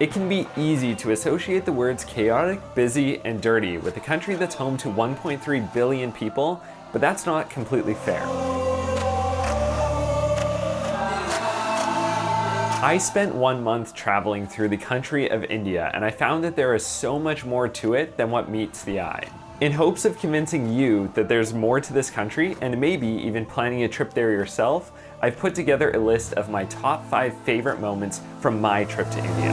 It can be easy to associate the words chaotic, busy, and dirty with a country that's home to 1.3 billion people, but that's not completely fair. I spent 1 month traveling through the country of India, and I found that there is so much more to it than what meets the eye. In hopes of convincing you that there's more to this country, and maybe even planning a trip there yourself, I've put together a list of my top 5 favorite moments from my trip to India.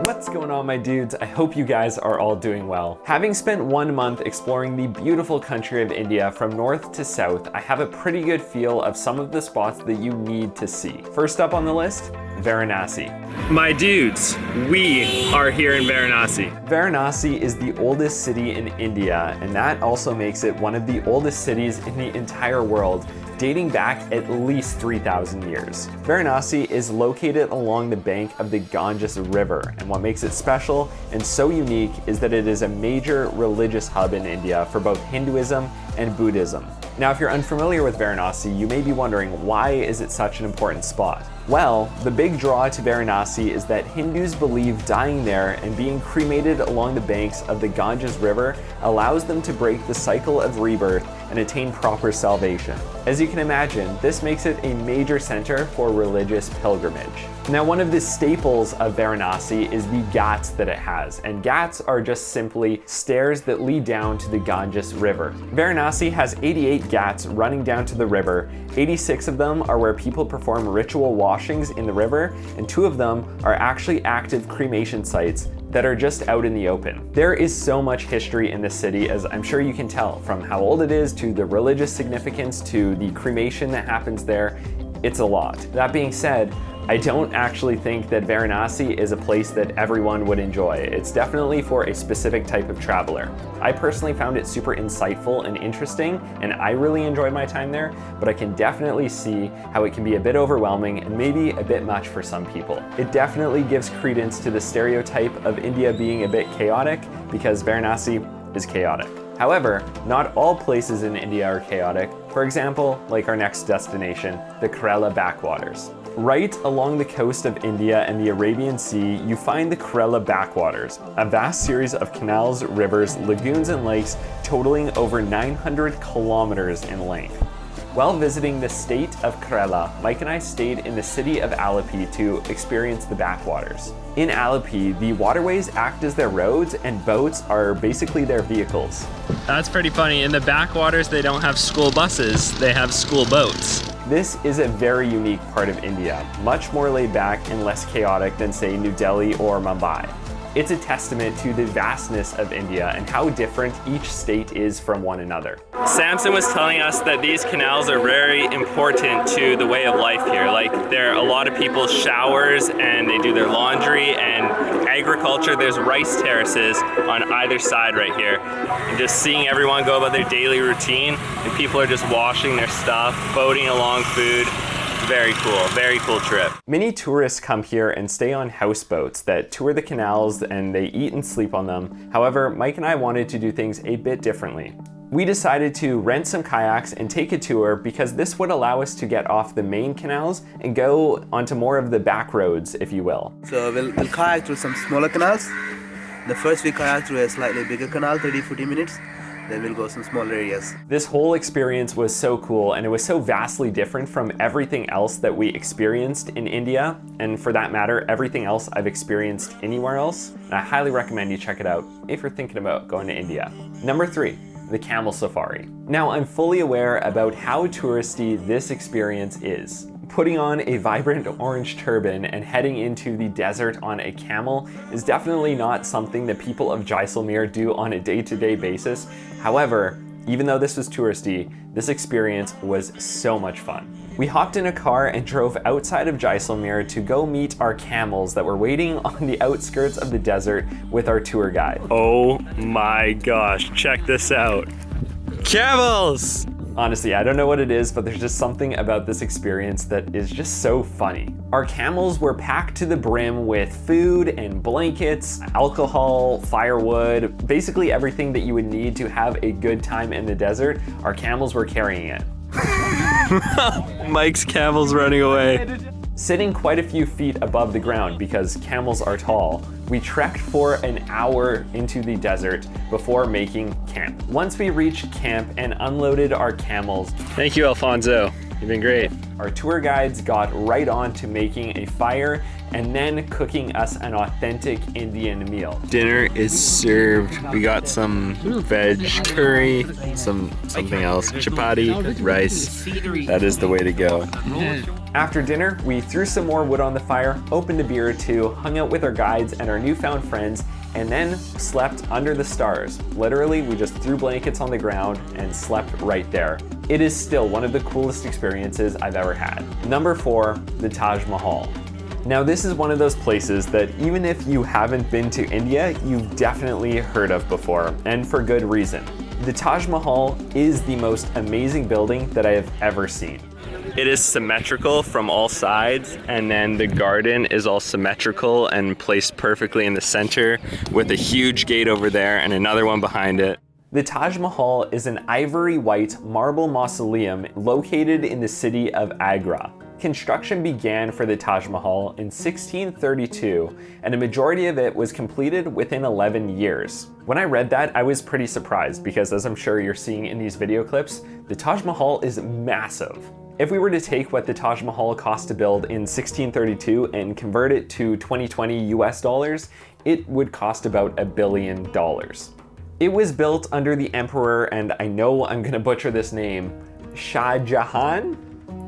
What's going on, my dudes? I hope you guys are all doing well. Having spent 1 month exploring the beautiful country of India from north to south, I have a pretty good feel of some of the spots that you need to see. First up on the list, Varanasi. My dudes, we are here in Varanasi. Varanasi is the oldest city in India, and that also makes it one of the oldest cities in the entire world, dating back at least 3,000 years. Varanasi is located along the bank of the Ganges River, and what makes it special and so unique is that it is a major religious hub in India for both Hinduism and Buddhism. Now, if you're unfamiliar with Varanasi, you may be wondering, why is it such an important spot? Well, the big draw to Varanasi is that Hindus believe dying there and being cremated along the banks of the Ganges River allows them to break the cycle of rebirth and attain proper salvation. As you can imagine, this makes it a major center for religious pilgrimage. Now, one of the staples of Varanasi is the ghats that it has, and ghats are just simply stairs that lead down to the Ganges River. Varanasi has 88 ghats running down to the river. 86 of them are where people perform ritual washings in the river, and 2 of them are actually active cremation sites that are just out in the open. There is so much history in this city, as I'm sure you can tell, from how old it is to the religious significance to the cremation that happens there. It's a lot. That being said, I don't actually think that Varanasi is a place that everyone would enjoy. It's definitely for a specific type of traveler. I personally found it super insightful and interesting, and I really enjoyed my time there, but I can definitely see how it can be a bit overwhelming and maybe a bit much for some people. It definitely gives credence to the stereotype of India being a bit chaotic, because Varanasi is chaotic. However, not all places in India are chaotic. For example, like our next destination, the Kerala backwaters. Right along the coast of India and the Arabian Sea, you find the Kerala backwaters, a vast series of canals, rivers, lagoons, and lakes totaling over 900 kilometers in length. While visiting the state of Kerala, Mike and I stayed in the city of Hampi to experience the backwaters. In Hampi, the waterways act as their roads and boats are basically their vehicles. That's pretty funny. In the backwaters, they don't have school buses, they have school boats. This is a very unique part of India, much more laid back and less chaotic than, say, New Delhi or Mumbai. It's a testament to the vastness of India and how different each state is from one another. Samson was telling us that these canals are very important to the way of life here. Like, there are a lot of people's showers and they do their laundry, and agriculture. There's rice terraces on either side right here. And just seeing everyone go about their daily routine, and people are just washing their stuff, boating along food. Very cool trip. Many tourists come here and stay on houseboats that tour the canals, and they eat and sleep on them. However, Mike and I wanted to do things a bit differently. We decided to rent some kayaks and take a tour because this would allow us to get off the main canals and go onto more of the back roads, if you will. So we'll kayak through some smaller canals. The first we kayak through a slightly bigger canal, 30-40 minutes. Then we'll go some smaller areas. This whole experience was so cool, and it was so vastly different from everything else that we experienced in India, and for that matter, everything else I've experienced anywhere else. And I highly recommend you check it out if you're thinking about going to India. Number 3, the Camel Safari. Now, I'm fully aware about how touristy this experience is. Putting on a vibrant orange turban and heading into the desert on a camel is definitely not something that people of Jaisalmer do on a day-to-day basis. However, even though this was touristy, this experience was so much fun. We hopped in a car and drove outside of Jaisalmer to go meet our camels that were waiting on the outskirts of the desert with our tour guide. Oh my gosh, check this out. Camels! Honestly, I don't know what it is, but there's just something about this experience that is just so funny. Our camels were packed to the brim with food and blankets, alcohol, firewood, basically everything that you would need to have a good time in the desert. Our camels were carrying it. Mike's camel's running away. Sitting quite a few feet above the ground because camels are tall, we trekked for an hour into the desert before making camp. Once we reached camp and unloaded our camels, thank you, Alfonso. You've been great. Our tour guides got right on to making a fire and then cooking us an authentic Indian meal. Dinner is served. We got some veg curry, something else, chapati, rice. That is the way to go. After dinner, we threw some more wood on the fire, opened a beer or two, hung out with our guides and our newfound friends, and then slept under the stars. Literally, we just threw blankets on the ground and slept right there. It is still one of the coolest experiences I've ever had. Number 4, the Taj Mahal. Now this is one of those places that even if you haven't been to India, you've definitely heard of before, and for good reason. The Taj Mahal is the most amazing building that I have ever seen. It is symmetrical from all sides, and then the garden is all symmetrical and placed perfectly in the center with a huge gate over there and another one behind it. The Taj Mahal is an ivory white marble mausoleum located in the city of Agra. Construction began for the Taj Mahal in 1632, and a majority of it was completed within 11 years. When I read that, I was pretty surprised because, as I'm sure you're seeing in these video clips, the Taj Mahal is massive. If we were to take what the Taj Mahal cost to build in 1632 and convert it to 2020 US dollars, it would cost about $1 billion. It was built under the emperor, and I know I'm gonna butcher this name, Shah Jahan,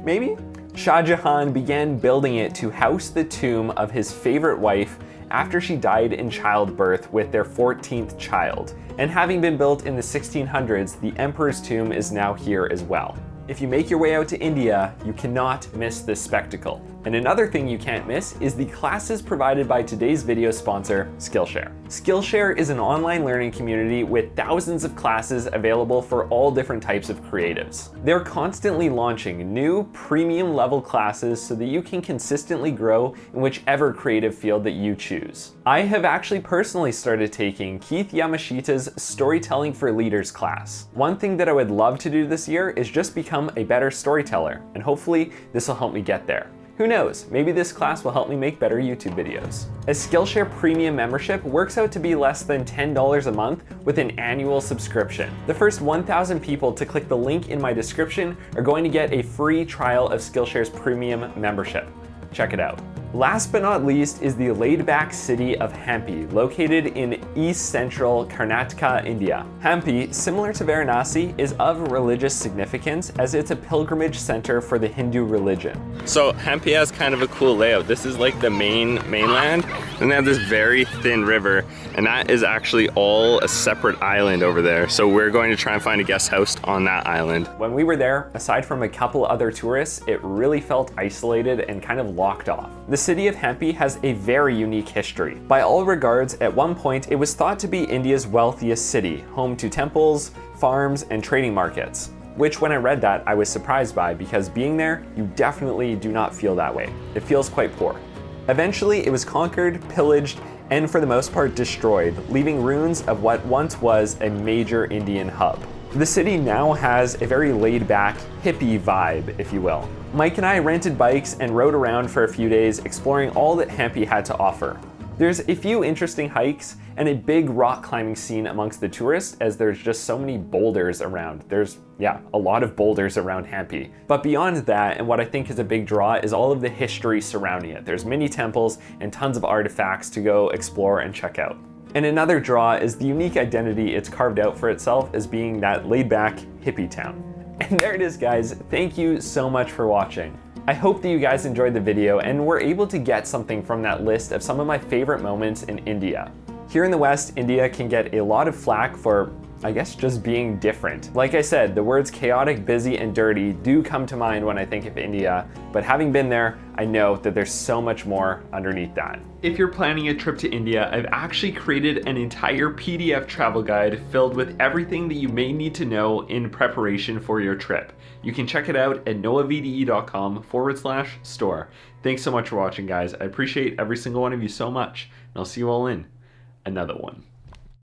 maybe? Shah Jahan began building it to house the tomb of his favorite wife after she died in childbirth with their 14th child. And having been built in the 1600s, the emperor's tomb is now here as well. If you make your way out to India, you cannot miss this spectacle. And another thing you can't miss is the classes provided by today's video sponsor, Skillshare. Skillshare is an online learning community with thousands of classes available for all different types of creatives. They're constantly launching new premium level classes so that you can consistently grow in whichever creative field that you choose. I have actually personally started taking Keith Yamashita's Storytelling for Leaders class. One thing that I would love to do this year is just become a better storyteller, and hopefully this will help me get there. Who knows, maybe this class will help me make better YouTube videos. A Skillshare premium membership works out to be less than $10 a month with an annual subscription. The first 1,000 people to click the link in my description are going to get a free trial of Skillshare's premium membership. Check it out. Last but not least is the laid-back city of Hampi, located in east-central Karnataka, India. Hampi, similar to Varanasi, is of religious significance as it's a pilgrimage center for the Hindu religion. So Hampi has kind of a cool layout. This is like the mainland, and they have this very thin river, and that is actually all a separate island over there. So we're going to try and find a guest house on that island. When we were there, aside from a couple other tourists, it really felt isolated and kind of locked off. The city of Hampi has a very unique history. By all regards, at one point it was thought to be India's wealthiest city, home to temples, farms, and trading markets. Which, when I read that, I was surprised by, because being there, you definitely do not feel that way. It feels quite poor. Eventually, it was conquered, pillaged, and for the most part destroyed, leaving ruins of what once was a major Indian hub. The city now has a very laid-back, hippie vibe, if you will. Mike and I rented bikes and rode around for a few days exploring all that Hampi had to offer. There's a few interesting hikes and a big rock climbing scene amongst the tourists, as there's just so many boulders around. There's, a lot of boulders around Hampi. But beyond that, and what I think is a big draw, is all of the history surrounding it. There's many temples and tons of artifacts to go explore and check out. And another draw is the unique identity it's carved out for itself as being that laid-back hippie town. And there it is, guys. Thank you so much for watching. I hope that you guys enjoyed the video and were able to get something from that list of some of my favorite moments in India. Here in the West, India can get a lot of flack for, I guess, just being different. Like I said, the words chaotic, busy, and dirty do come to mind when I think of India, but having been there, I know that there's so much more underneath that. If you're planning a trip to India, I've actually created an entire PDF travel guide filled with everything that you may need to know in preparation for your trip. You can check it out at noahvde.com/store. Thanks so much for watching, guys. I appreciate every single one of you so much, and I'll see you all in another one.